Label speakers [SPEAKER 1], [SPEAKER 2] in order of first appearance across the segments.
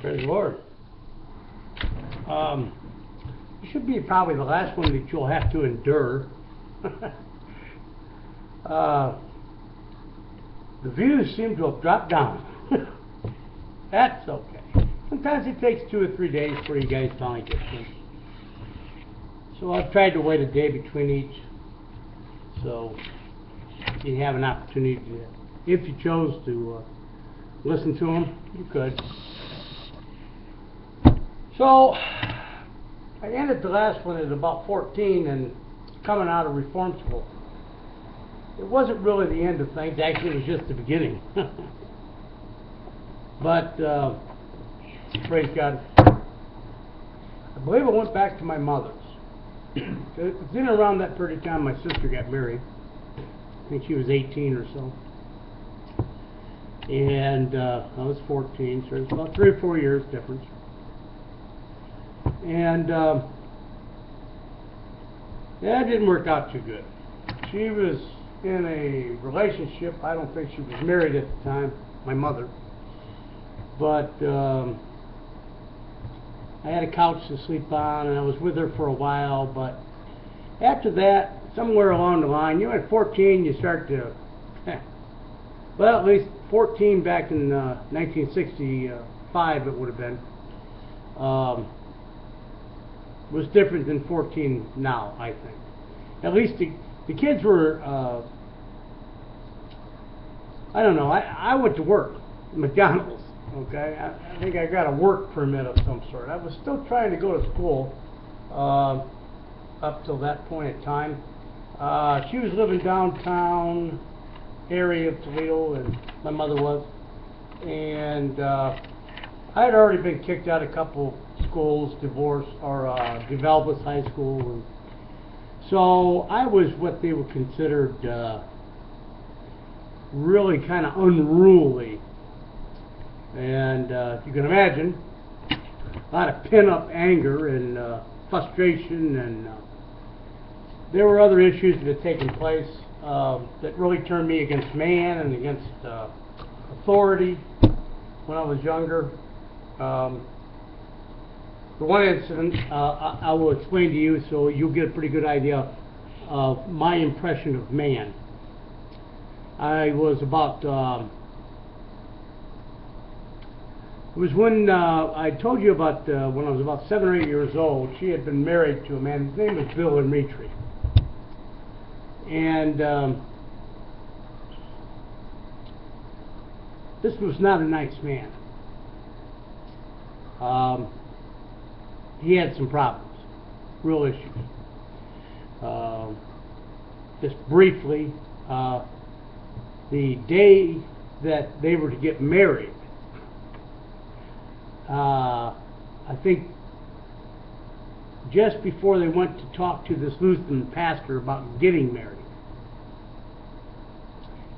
[SPEAKER 1] Praise the Lord. This should be probably the last one that you'll have to endure. The views seem to have dropped down. That's okay. Sometimes it takes 2 or 3 days before you guys finally get them. So I've tried to wait a day between each, so you have an opportunity to, if you chose to listen to them, you could. So I ended the last one at about 14 and coming out of reform school. It wasn't really the end of things, actually it was just the beginning. But praise God, I believe I went back to my mother's. It was in around that period of time my sister got married. I think she was 18 or so. And I was 14, so it's about 3 or 4 years difference. And that didn't work out too good. She was in a relationship. I don't think she was married at the time, my mother. But I had a couch to sleep on, and I was with her for a while. But after that, somewhere along the line, at 14, you start to, well, at least 14 back in 1965, it would have been, was different than 14 now, I think. At least the kids were, I don't know, I went to work, McDonald's, okay? I think I got a work permit of some sort. I was still trying to go to school up till that point in time. She was living downtown area of Toledo, and my mother was. And I had already been kicked out of a couple schools, divorced, or Developers High School. And so I was what they were considered really kind of unruly. And you can imagine, a lot of pin-up anger and frustration, and there were other issues that had taken place that really turned me against man and against authority when I was younger. The one incident I will explain to you so you'll get a pretty good idea of my impression of man. I was about, it was when I told you about when I was about 7 or 8 years old. She had been married to a man, his name was Bill Dimitri. And this was not a nice man. He had some problems, real issues. Just briefly, the day that they were to get married, I think just before they went to talk to this Lutheran pastor about getting married,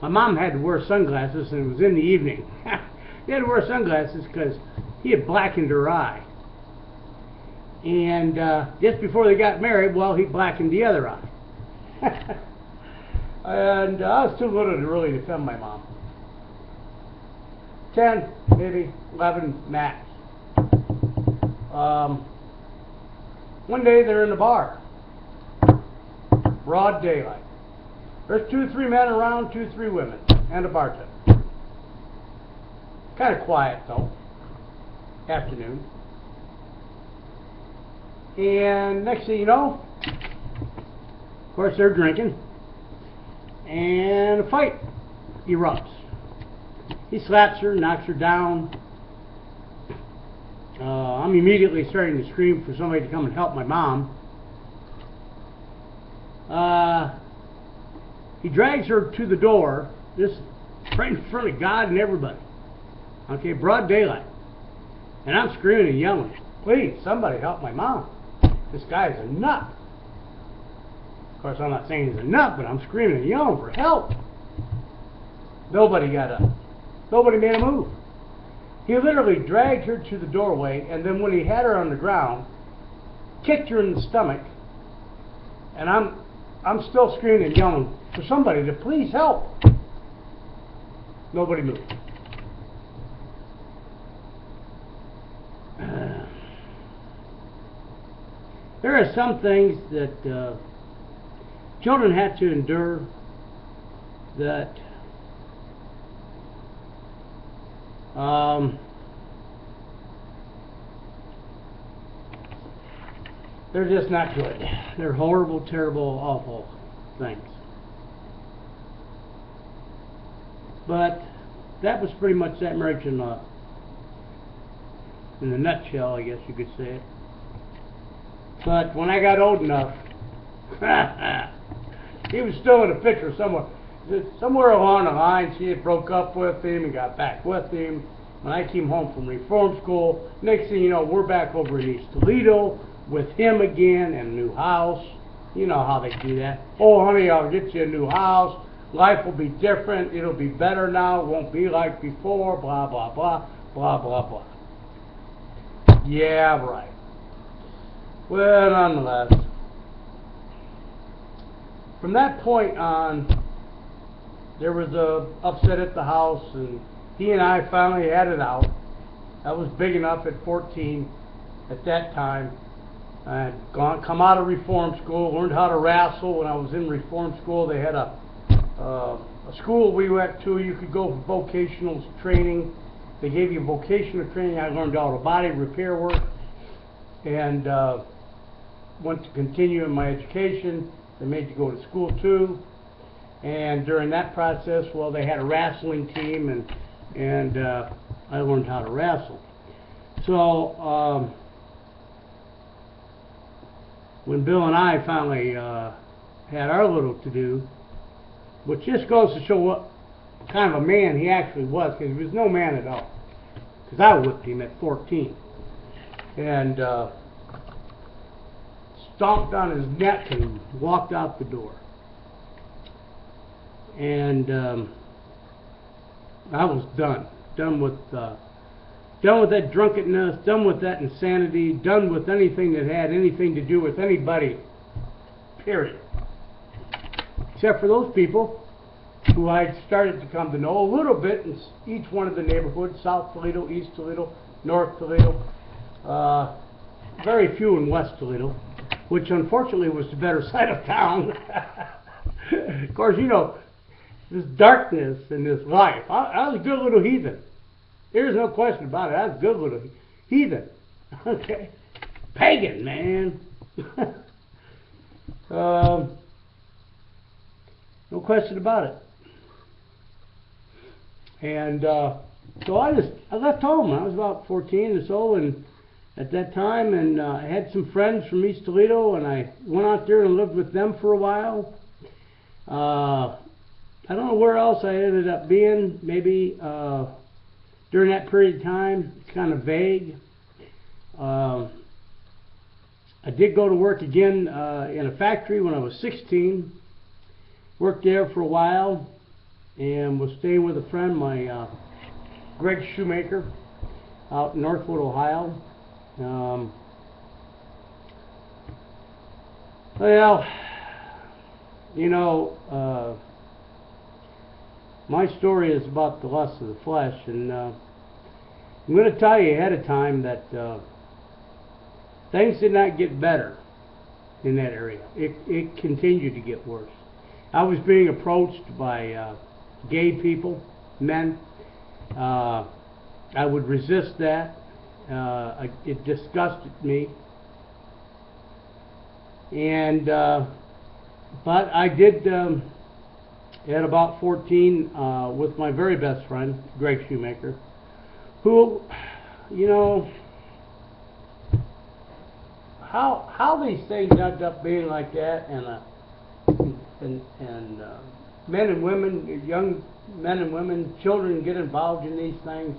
[SPEAKER 1] my mom had to wear sunglasses, and it was in the evening. She had to wear sunglasses because he had blackened her eye. And just before they got married, well, he blackened the other eye. And I was too little to really defend my mom. 10, maybe 11 max. One day they're in the bar, broad daylight. There's 2 or 3 men around, 2 or 3 women, and a bartender. Kind of quiet though. Afternoon. And next thing you know, of course they're drinking, and a fight erupts. He slaps her, knocks her down. I'm immediately starting to scream for somebody to come and help my mom. He drags her to the door, just right in front of God and everybody. Okay, broad daylight. And I'm screaming and yelling, please, somebody help my mom. This guy's a nut. Of course, I'm not saying he's a nut, but I'm screaming and yelling for help. Nobody made a move. He literally dragged her to the doorway, and then when he had her on the ground, kicked her in the stomach, and I'm still screaming and yelling for somebody to please help. Nobody moved. There are some things that children have to endure that they're just not good. They're horrible, terrible, awful things. But that was pretty much that marriage in a nutshell, I guess you could say it. But when I got old enough, he was still in a picture somewhere. Somewhere along the line, she had broke up with him and got back with him. When I came home from reform school, next thing you know, we're back over in East Toledo with him again in a new house. You know how they do that. Oh, honey, I'll get you a new house. Life will be different. It'll be better now. It won't be like before. Blah, blah, blah, blah, blah, blah. Yeah, right. Well, nonetheless, from that point on, there was a upset at the house, and he and I finally had it out. I was big enough at 14 at that time. I had come out of reform school, learned how to wrestle. When I was in reform school, they had a school we went to. You could go for vocational training. They gave you vocational training. I learned all the body repair work, and went to continue in my education. They made you go to school too. And during that process, well, they had a wrestling team, and I learned how to wrestle. So when Bill and I finally had our little to-do, which just goes to show what kind of a man he actually was, because he was no man at all. Because I whipped him at 14. And stomped on his neck and walked out the door. And I was done with that drunkenness, done with that insanity, done with anything that had anything to do with anybody, period. Except for those people who I started to come to know a little bit in each one of the neighborhoods: South Toledo, East Toledo, North Toledo, very few in West Toledo, which unfortunately was the better side of town. Of course, you know, this darkness in this life. I was a good little heathen. There's no question about it. I was a good little heathen. Okay. Pagan, man. No question about it. And so I left home. I was about 14 or so, and at that time, and I had some friends from East Toledo, and I went out there and lived with them for a while. I don't know where else I ended up being. Maybe during that period of time. It's kind of vague. I did go to work again in a factory when I was 16. Worked there for a while, and was staying with a friend, my Greg Shoemaker, out in Northwood, Ohio. Well, you know, my story is about the lust of the flesh, and I'm going to tell you ahead of time that things did not get better in that area. It continued to get worse. I was being approached by gay people, men. I would resist that. It disgusted me. And but I did, at about 14, with my very best friend, Greg Shoemaker, who, you know, how these things end up being like that, and men and women, young men and women, children get involved in these things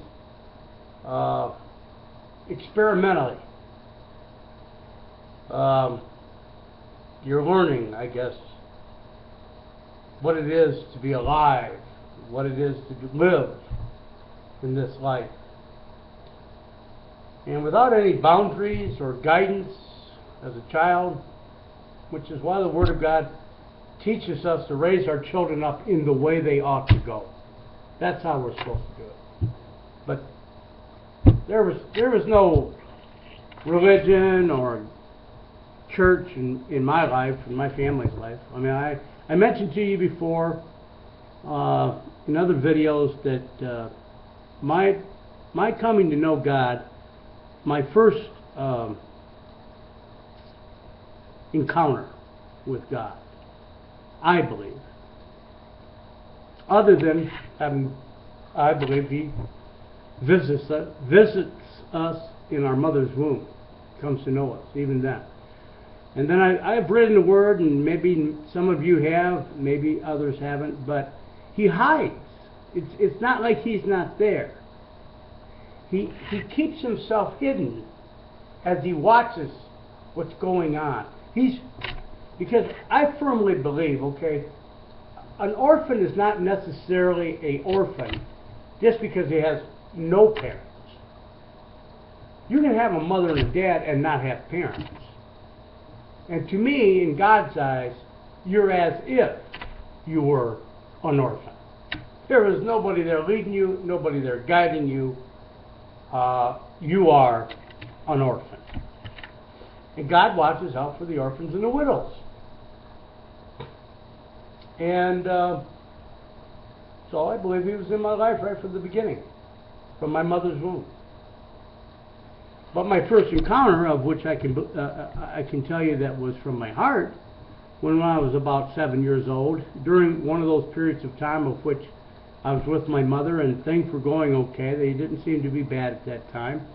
[SPEAKER 1] experimentally. You're learning, I guess, what it is to be alive, what it is to live in this life. And without any boundaries or guidance as a child, which is why the Word of God teaches us to raise our children up in the way they ought to go. That's how we're supposed to do it. But there was no religion or church in my life, in my family's life. I mean, I mentioned to you before in other videos that my coming to know God, my first encounter with God, I believe, other than I believe He visits us in our mother's womb, comes to know us, even then. And then I've read in the Word, and maybe some of you have, maybe others haven't, but He hides. It's not like He's not there. He keeps Himself hidden as He watches what's going on. Because I firmly believe, okay, an orphan is not necessarily an orphan just because he has no parents. You can have a mother and a dad and not have parents. And to me, in God's eyes, you're as if you were an orphan. There is nobody there leading you, nobody there guiding you. You are an orphan. And God watches out for the orphans and the widows. And so I believe He was in my life right from the beginning, from my mother's womb. But my first encounter, of which I can tell you that was from my heart, when I was about 7 years old, during one of those periods of time of which I was with my mother and things were going okay. They didn't seem to be bad at that time.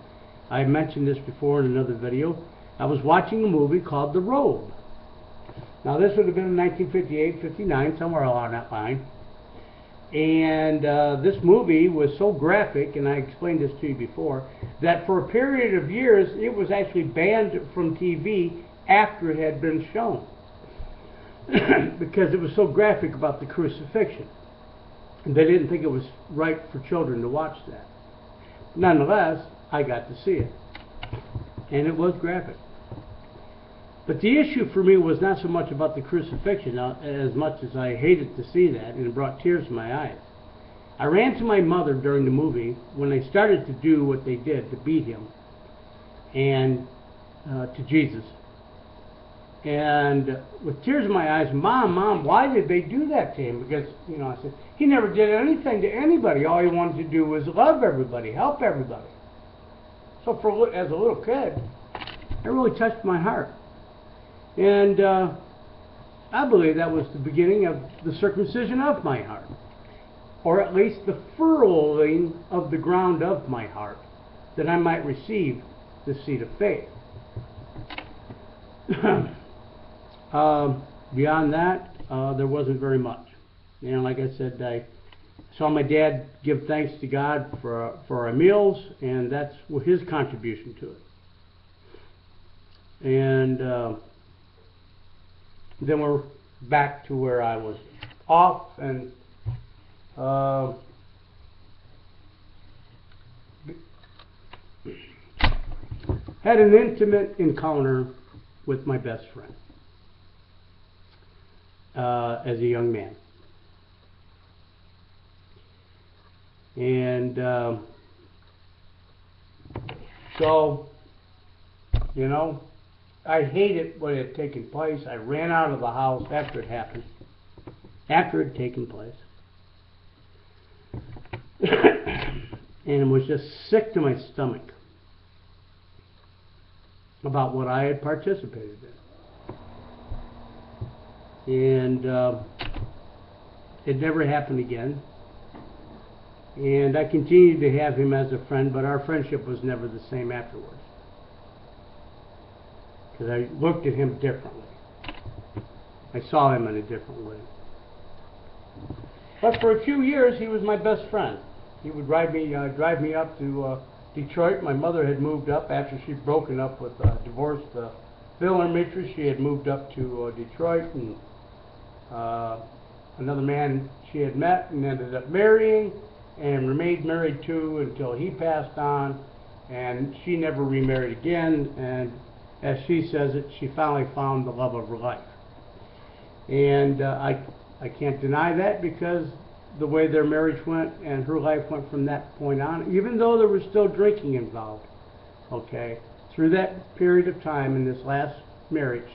[SPEAKER 1] I mentioned this before in another video. I was watching a movie called The Robe. Now this would have been in 1958, 59, somewhere along that line. And this movie was so graphic, and I explained this to you before, that for a period of years it was actually banned from TV after it had been shown. Because it was so graphic about the crucifixion. And they didn't think it was right for children to watch that. Nonetheless, I got to see it. And it was graphic. But the issue for me was not so much about the crucifixion as much as I hated to see that, and it brought tears to my eyes. I ran to my mother during the movie when they started to do what they did to beat Him, and to Jesus. And with tears in my eyes, Mom, why did they do that to Him? Because, I said, He never did anything to anybody. All He wanted to do was love everybody, help everybody. So as a little kid, it really touched my heart. And I believe that was the beginning of the circumcision of my heart, or at least the furrowing of the ground of my heart, that I might receive the seed of faith. Beyond that, there wasn't very much. Like I said, I saw my dad give thanks to God for our meals, and that's his contribution to it. And then we're back to where I was off, and had an intimate encounter with my best friend as a young man. And so, I hated what had taken place. I ran out of the house after it happened, after it had taken place. And was just sick to my stomach about what I had participated in. And it never happened again. And I continued to have him as a friend, but our friendship was never the same afterwards. Because I looked at him differently. I saw him in a different way. But for a few years, he was my best friend. He would drive me up to Detroit. My mother had moved up after she'd broken up with divorced Bill and Mitri. She had moved up to Detroit, and another man she had met and ended up marrying, and remained married to until he passed on, and she never remarried again. And as she says it, she finally found the love of her life. And I can't deny that, because the way their marriage went and her life went from that point on, even though there was still drinking involved, okay, through that period of time in this last marriage,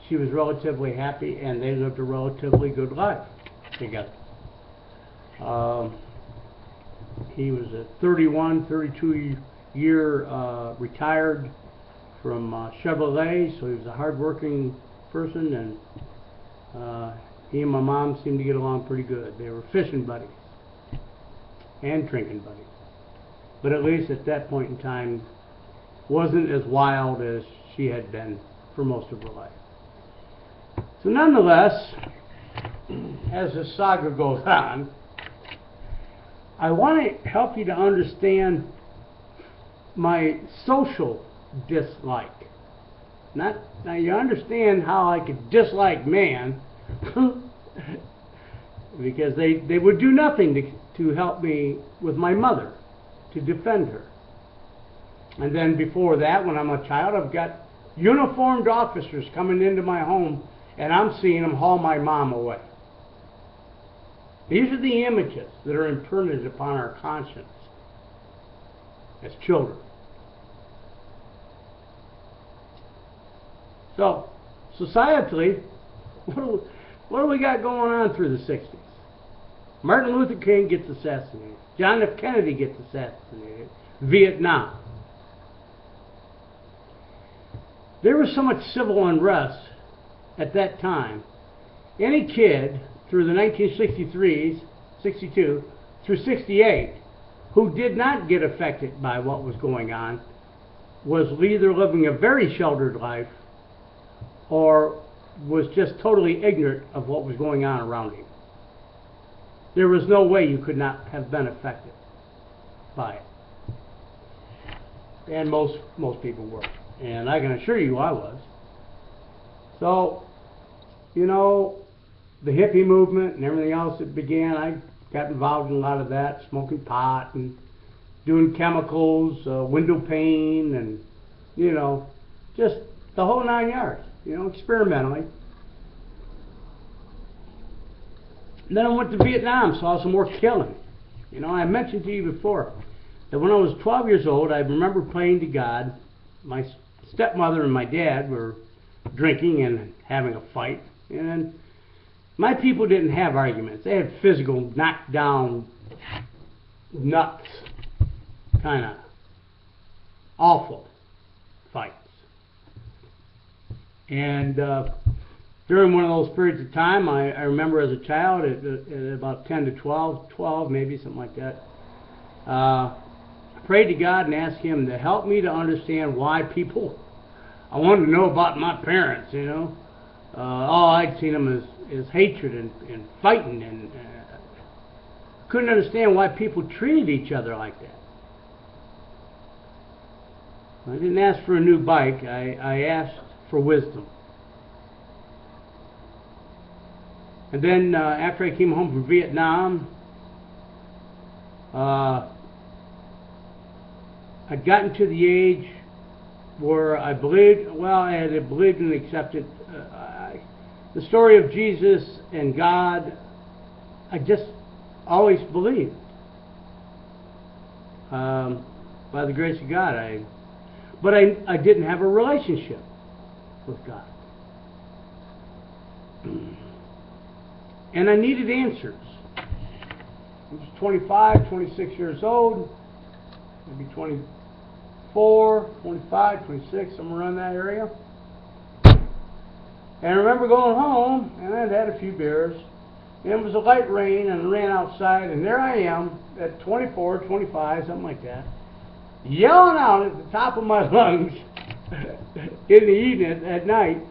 [SPEAKER 1] she was relatively happy, and they lived a relatively good life together. He was a 32-year retired from Chevrolet, so he was a hard-working person, and he and my mom seemed to get along pretty good. They were fishing buddies and drinking buddies, but at least at that point in time wasn't as wild as she had been for most of her life. So nonetheless, as the saga goes on, I want to help you to understand my social dislike. Now you understand how I could dislike man because they would do nothing to help me with my mother, to defend her. And then before that, when I'm a child, I've got uniformed officers coming into my home, and I'm seeing them haul my mom away. These are the images that are imprinted upon our conscience as children. So, societally, what do we got going on through the 60s? Martin Luther King gets assassinated. John F. Kennedy gets assassinated. Vietnam. There was so much civil unrest at that time. Any kid through the 1963s, 62 through 68, who did not get affected by what was going on was either living a very sheltered life or was just totally ignorant of what was going on around him. There was no way you could not have been affected by it. And most people were. And I can assure you I was. So, you know, the hippie movement and everything else that began, I got involved in a lot of that, smoking pot and doing chemicals, window pane, and, you know, just the whole 9 yards, you know, experimentally. Then I went to Vietnam, saw some more killing. You know, I mentioned to you before that when I was 12 years old, I remember praying to God. My stepmother and my dad were drinking and having a fight, and my people didn't have arguments. They had physical, knockdown, nuts, kind of awful fights. And during one of those periods of time, I remember as a child, at about 10 to 12 maybe, something like that, I prayed to God and asked Him to help me to understand why people, I wanted to know about my parents, you know. All I'd seen them as hatred and fighting, and couldn't understand why people treated each other like that. I didn't ask for a new bike, I asked for wisdom. And then after I came home from Vietnam, I'd gotten to the age where I believed, well, I had believed and accepted the story of Jesus and God. I just always believed. By the grace of God, but I didn't have a relationship with God. And I needed answers. I was 25, 26 years old, maybe 24, 25, 26, somewhere around that area. And I remember going home, and I'd had a few beers, and it was a light rain, and I ran outside, and there I am at 24, 25, something like that, yelling out at the top of my lungs in the evening, at night,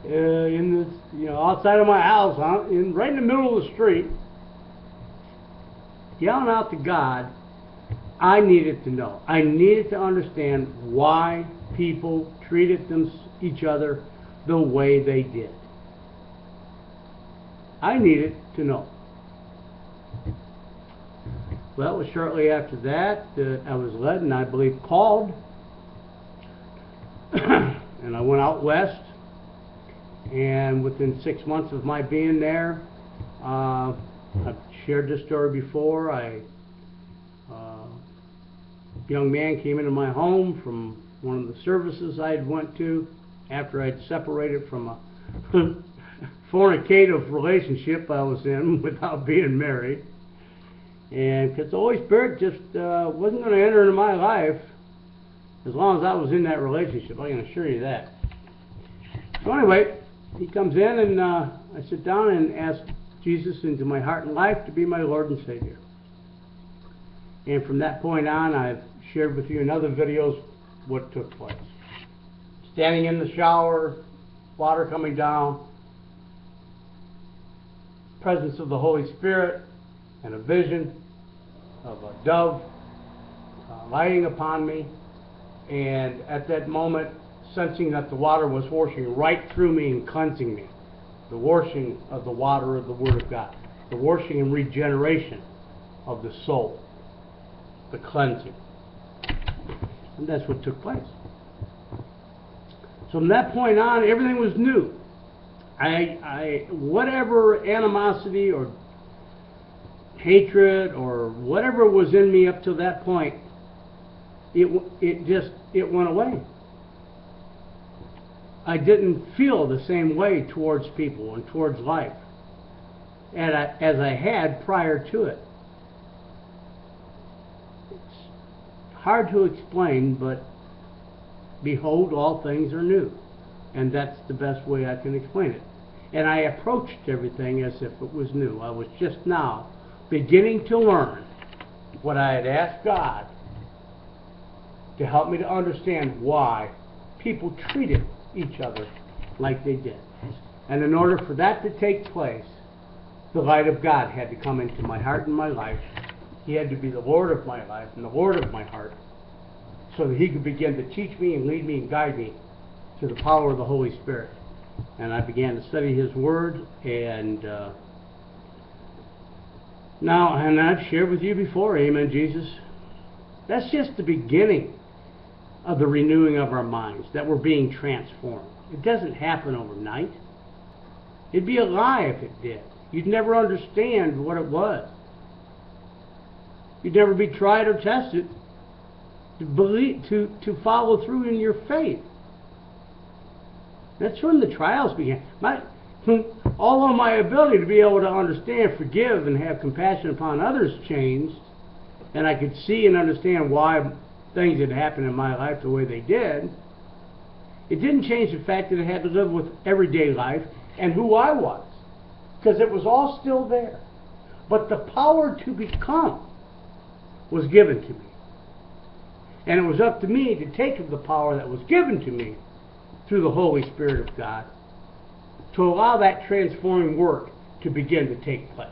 [SPEAKER 1] in this, you know, outside of my house, right in the middle of the street, yelling out to God. I needed to know. I needed to understand why people treated each other the way they did. I needed to know. Well, it was shortly after that I was led, and I believe called, and I went out west. And within 6 months of my being there, I've shared this story before. A young man came into my home from one of the services I had went to, after I'd separated from a fornicative relationship I was in without being married. And because the Holy Spirit just wasn't going to enter into my life as long as I was in that relationship, I can assure you that. So anyway, he comes in and I sit down and ask Jesus into my heart and life to be my Lord and Savior. And from that point on, I've shared with you in other videos what took place. Standing in the shower, water coming down, presence of the Holy Spirit, and a vision of a dove lighting upon me, and at that moment sensing that the water was washing right through me and cleansing me. The washing of the water of the Word of God, the washing and regeneration of the soul, the cleansing. And that's what took place. So from that point on, everything was new. Whatever animosity or hatred or whatever was in me up to that point, it went away. I didn't feel the same way towards people and towards life as I had prior to it. It's hard to explain, but behold, all things are new. And that's the best way I can explain it. And I approached everything as if it was new. I was just now beginning to learn what I had asked God to help me to understand why people treated each other like they did. And in order for that to take place, the light of God had to come into my heart and my life. He had to be the Lord of my life and the Lord of my heart, so that He could begin to teach me and lead me and guide me to the power of the Holy Spirit. And I began to study His Word, and and I've shared with you before, amen, Jesus, that's just the beginning of the renewing of our minds, that we're being transformed. It doesn't happen overnight. It'd be a lie if it did. You'd never understand what it was. You'd never be tried or tested to believe, to follow through in your faith. That's when the trials began. Although my ability to be able to understand, forgive, and have compassion upon others changed, and I could see and understand why things had happened in my life the way they did, it didn't change the fact that I had to live with everyday life and who I was, because it was all still there. But the power to become was given to me. And it was up to me to take of the power that was given to me through the Holy Spirit of God to allow that transforming work to begin to take place.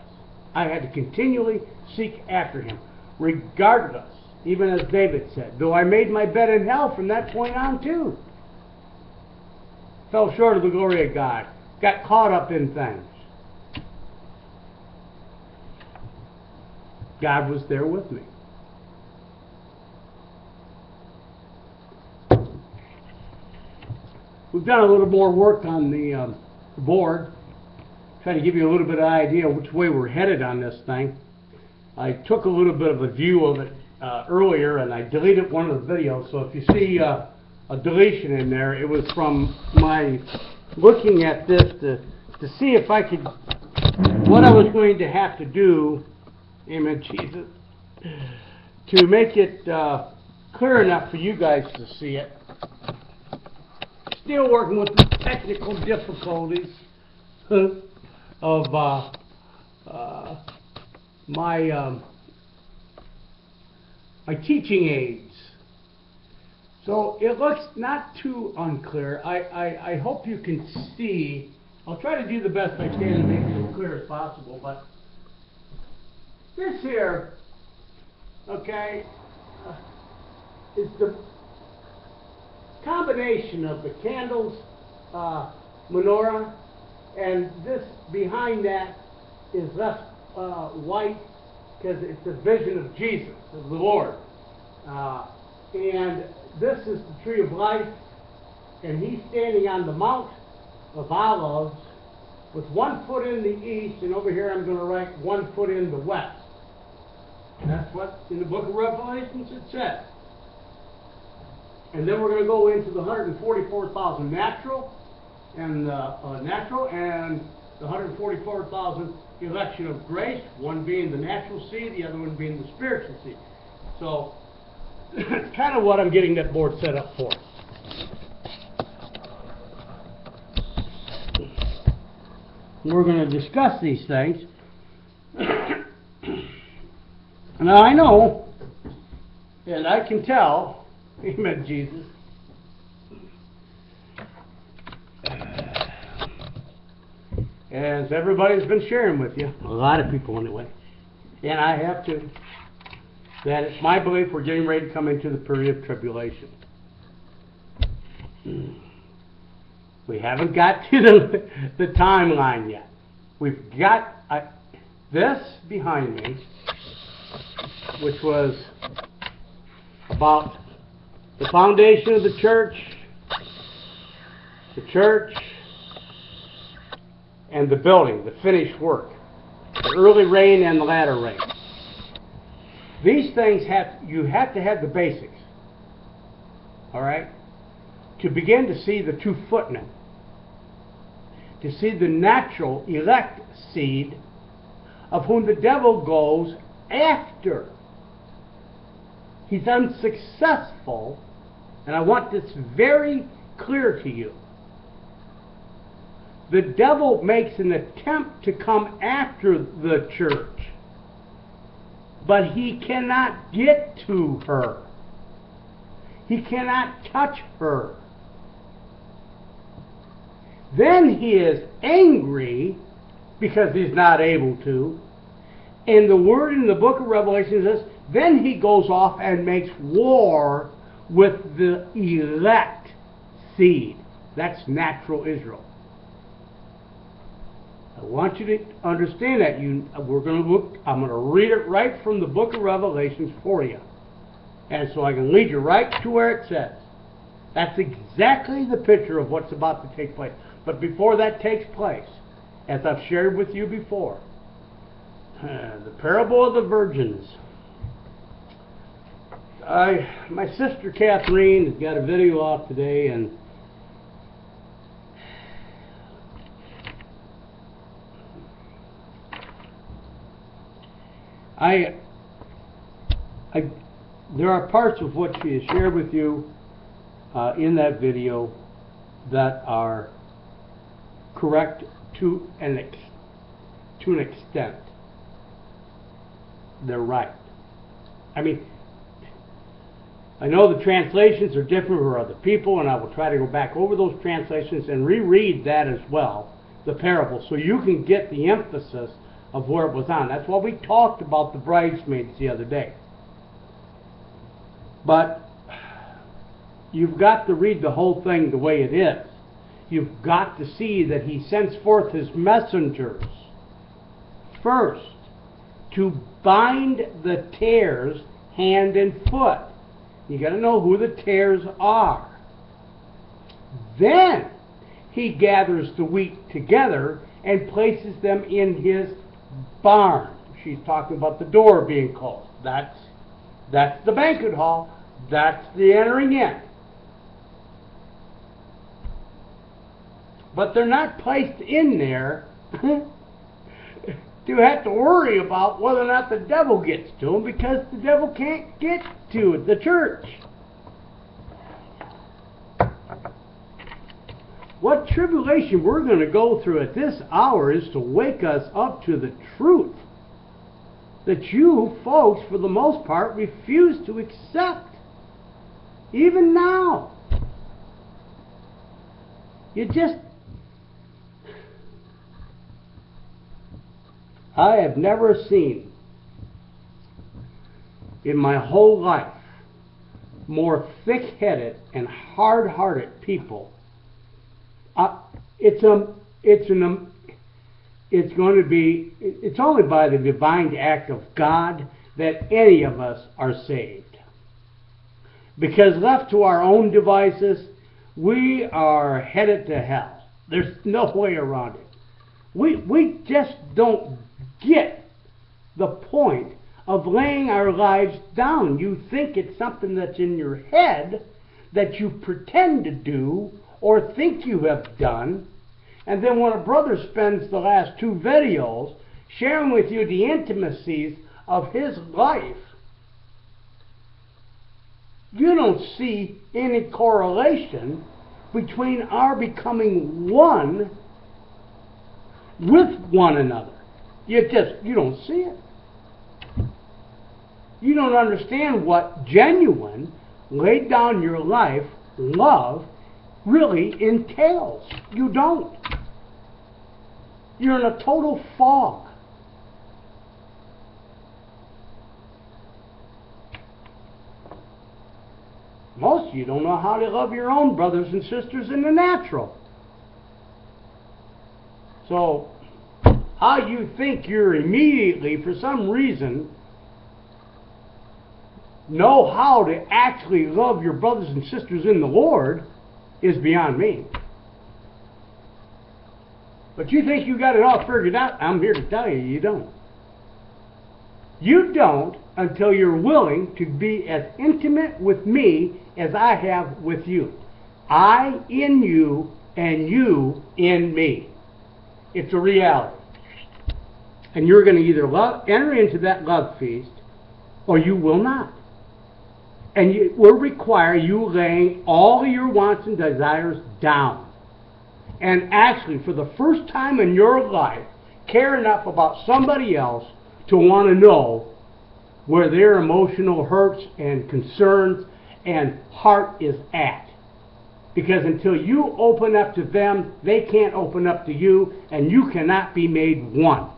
[SPEAKER 1] I had to continually seek after Him, regardless, even as David said, though I made my bed in hell from that point on too. Fell short of the glory of God. Got caught up in things. God was there with me. We've done a little more work on the board. Try to give you a little bit of idea which way we're headed on this thing. I took a little bit of a view of it earlier, and I deleted one of the videos. So if you see a deletion in there, it was from my looking at this to see if I could, what I was going to have to do, amen, Jesus, to make it clear enough for you guys to see it. Still working with the technical difficulties of my teaching aids. So it looks not too unclear. I hope you can see. I'll try to do the best I can to make it as clear as possible, but this here, okay, is the combination of the candles, menorah, and this behind that is less white because it's a vision of Jesus, of the Lord. And this is the tree of life, and He's standing on the Mount of Olives with 1 foot in the east, and over here I'm going to write 1 foot in the west. And that's what in the book of Revelations it says. And then we're going to go into the 144,000 natural and the 144,000 election of grace, one being the natural seed, the other one being the spiritual seed. So it's kind of what I'm getting that board set up for. We're going to discuss these things. Now I know, and I can tell, amen, Jesus, as everybody's been sharing with you, a lot of people anyway, and I have to, that it's my belief we're getting ready to come into the period of tribulation. We haven't got to the timeline yet. We've got this behind me, which was about the foundation of the church, and the building, the finished work, the early rain and the latter rain. These things you have to have the basics, all right, to begin to see the two footmen, to see the natural elect seed of whom the devil goes after. He's unsuccessful, and I want this very clear to you. The devil makes an attempt to come after the church, but he cannot get to her. He cannot touch her. Then he is angry because he's not able to. And the word in the book of Revelation says, then he goes off and makes war with the elect seed. That's natural Israel. I want you to understand that. I'm going to read it right from the book of Revelations for you. And so I can lead you right to where it says. That's exactly the picture of what's about to take place. But before that takes place, as I've shared with you before, the parable of the virgins. My sister Catherine has got a video off today, and there are parts of what she has shared with you in that video that are correct to an extent. They're right. I mean, I know the translations are different for other people, and I will try to go back over those translations and reread that as well, the parable, so you can get the emphasis of where it was on. That's why we talked about the bridesmaids the other day. But you've got to read the whole thing the way it is. You've got to see that he sends forth his messengers first to bind the tares hand and foot. You got to know who the tares are. Then he gathers the wheat together and places them in his barn. She's talking about the door being closed. That's the banquet hall. That's the entering in. But they're not placed in there to have to worry about whether or not the devil gets to them, because the devil can't get to the church. What tribulation we're going to go through at this hour is to wake us up to the truth that you folks, for the most part, refuse to accept. Even now. I have never seen in my whole life more thick-headed and hard-hearted people. It's only by the divine act of God that any of us are saved. Because left to our own devices, we are headed to hell. There's no way around it. We just don't get the point of laying our lives down. You think it's something that's in your head. that you pretend to do or think you have done. And then when a brother spends the last 2 videos sharing with you the intimacies of his life, you don't see any correlation between our becoming one with one another. You don't see it. You don't understand what genuine, laid down your life, love really entails. You don't. You're in a total fog. Most of you don't know how to love your own brothers and sisters in the natural. So, how you think you're immediately, for some reason, know how to actually love your brothers and sisters in the Lord is beyond me. But you think you got it all figured out? I'm here to tell you, you don't. You don't until you're willing to be as intimate with me as I have with you. I in you and you in me. It's a reality. And you're going to either enter into that love feast or you will not. And it will require you laying all your wants and desires down. And actually, for the first time in your life, care enough about somebody else to want to know where their emotional hurts and concerns and heart is at. Because until you open up to them, they can't open up to you, and you cannot be made one.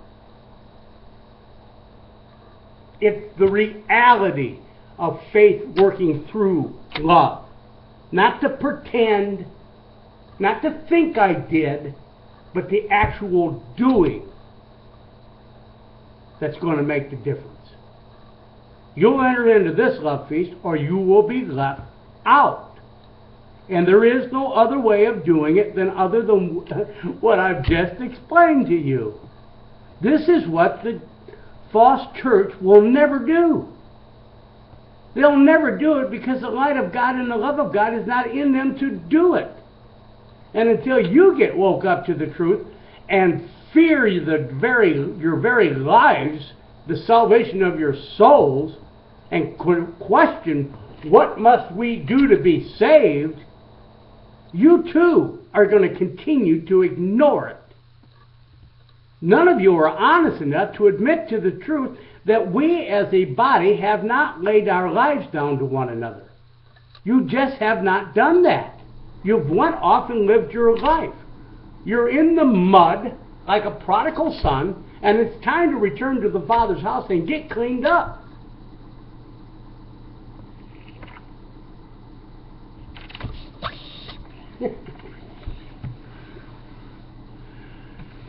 [SPEAKER 1] It's the reality of faith working through love. Not to pretend, not to think I did, but the actual doing that's going to make the difference. You'll enter into this love feast or you will be left out. And there is no other way of doing it than other than what I've just explained to you. This is what the false church will never do. They'll never do it because the light of God and the love of God is not in them to do it. And until you get woke up to the truth and fear your very lives, the salvation of your souls, and question what must we do to be saved, you too are going to continue to ignore it. None of you are honest enough to admit to the truth that we as a body have not laid our lives down to one another. You just have not done that. You've went off and lived your life. You're in the mud like a prodigal son, and it's time to return to the Father's house and get cleaned up.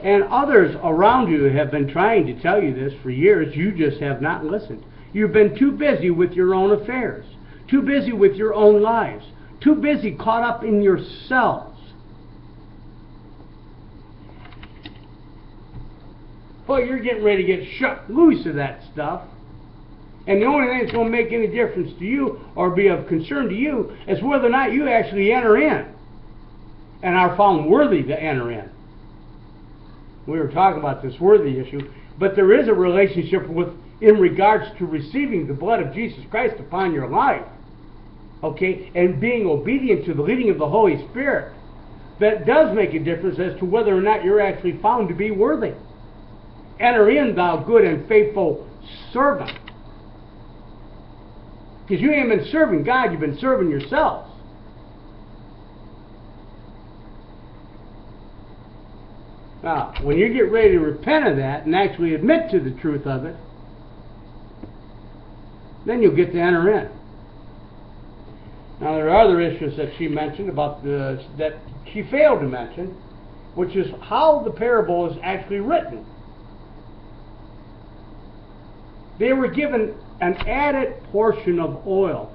[SPEAKER 1] And others around you have been trying to tell you this for years. You just have not listened. You've been too busy with your own affairs, too busy with your own lives, too busy caught up in yourselves. Well, you're getting ready to get shut loose of that stuff. And the only thing that's going to make any difference to you or be of concern to you is whether or not you actually enter in and are found worthy to enter in. We were talking about this worthy issue, but there is a relationship in regards to receiving the blood of Jesus Christ upon your life, okay, and being obedient to the leading of the Holy Spirit. That does make a difference as to whether or not you're actually found to be worthy. Enter in, thou good and faithful servant. Because you ain't been serving God, you've been serving yourselves. Now, when you get ready to repent of that and actually admit to the truth of it, then you'll get to enter in. Now, there are other issues that she mentioned about that she failed to mention, which is how the parable is actually written. They were given an added portion of oil.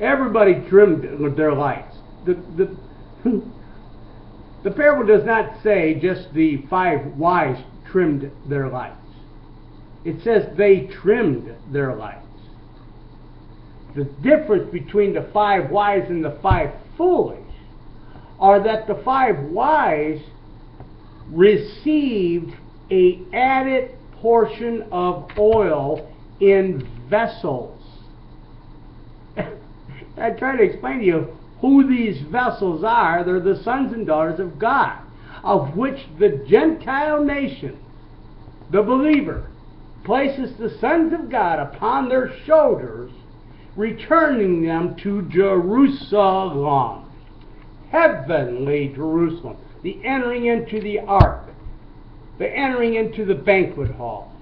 [SPEAKER 1] Everybody trimmed their lights. The parable does not say just the 5 wise trimmed their lights. It says they trimmed their lights. The difference between the 5 wise and the 5 foolish are that the 5 wise received a added portion of oil in vessels. I try to explain to you who these vessels are. They're the sons and daughters of God, of which the Gentile nation, the believer, places the sons of God upon their shoulders, returning them to Jerusalem, heavenly Jerusalem, the entering into the ark, the entering into the banquet hall.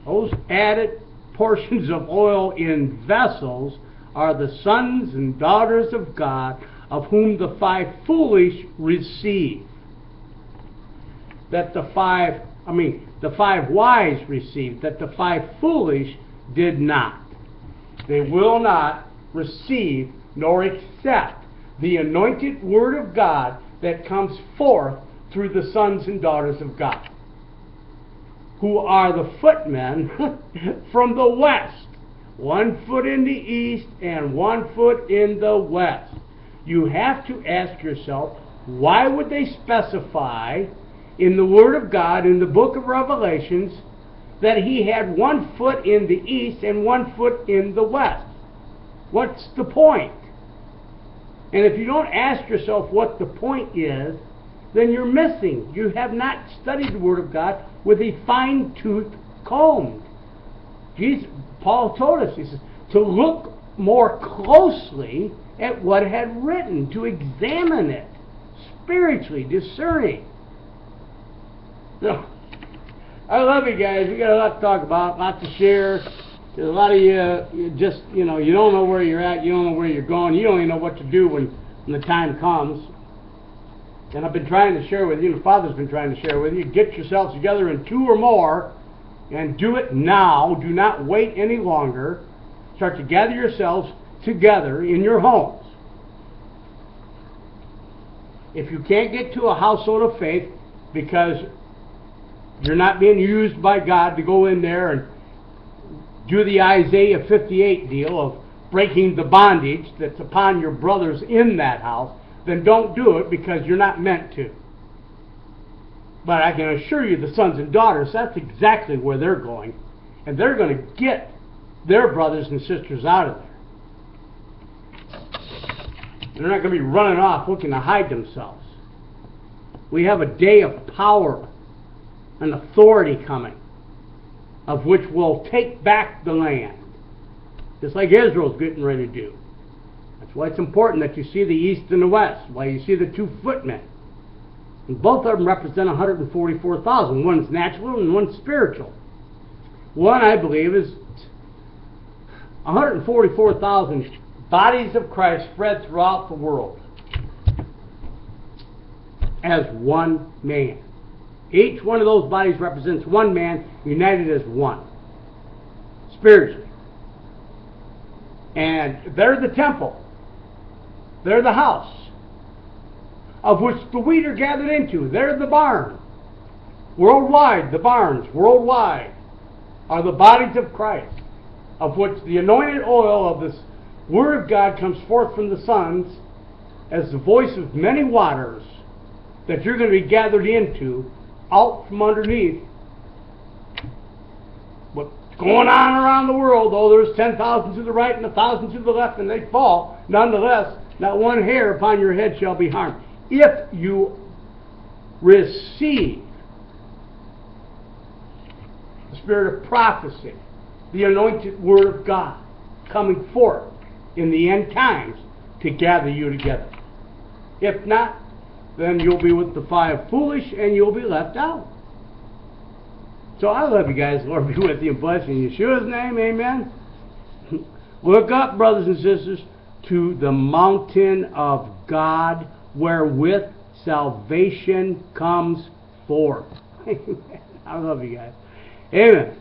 [SPEAKER 1] Those added portions of oil in vessels are the sons and daughters of God, of whom the 5 foolish receive. That the 5 wise received, that the 5 foolish did not. They will not receive nor accept the anointed word of God that comes forth through the sons and daughters of God, who are the footmen from the west. 1 foot in the east and 1 foot in the west. You have to ask yourself, why would they specify in the Word of God, in the book of Revelations, that he had 1 foot in the east and 1 foot in the west? What's the point? And if you don't ask yourself what the point is, then you're missing. You have not studied the Word of God with a fine-tooth comb. Paul told us, he says, to look more closely at what had written, to examine it, spiritually discerning. So, I love you guys. We got a lot to talk about, a lot to share. There's a lot of you just, you don't know where you're at, you don't know where you're going, you don't even know what to do when the time comes. And I've been trying to share with you, and the Father's been trying to share with you, get yourselves together in 2 or more, and do it now. Do not wait any longer. Start to gather yourselves together in your homes. If you can't get to a household of faith because you're not being used by God to go in there and do the Isaiah 58 deal of breaking the bondage that's upon your brothers in that house, then don't do it, because you're not meant to. But I can assure you, the sons and daughters, that's exactly where they're going. And they're going to get their brothers and sisters out of there. They're not going to be running off looking to hide themselves. We have a day of power and authority coming, of which will take back the land, just like Israel's getting ready to do. That's why it's important that you see the east and the west, why you see the 2 footmen. And both of them represent 144,000. One's natural and one's spiritual. One, I believe, is 144,000 bodies of Christ spread throughout the world as one man. Each one of those bodies represents one man united as one, spiritually. And they're the temple. They're the house of which the wheat are gathered into. They're the barn. Worldwide, the barns, worldwide, are the bodies of Christ, of which the anointed oil of this Word of God comes forth from the sons as the voice of many waters that you're going to be gathered into, out from underneath. What's going on around the world, though there's 10,000 to the right and 1,000 to the left, and they fall, nonetheless, not one hair upon your head shall be harmed. If you receive the spirit of prophecy, the anointed Word of God coming forth in the end times to gather you together. If not, then you'll be with the 5 foolish and you'll be left out. So I love you guys. Lord be with you and bless you in Yeshua's name. Amen. Look up, brothers and sisters, to the mountain of God, wherewith salvation comes forth. I love you guys. Amen.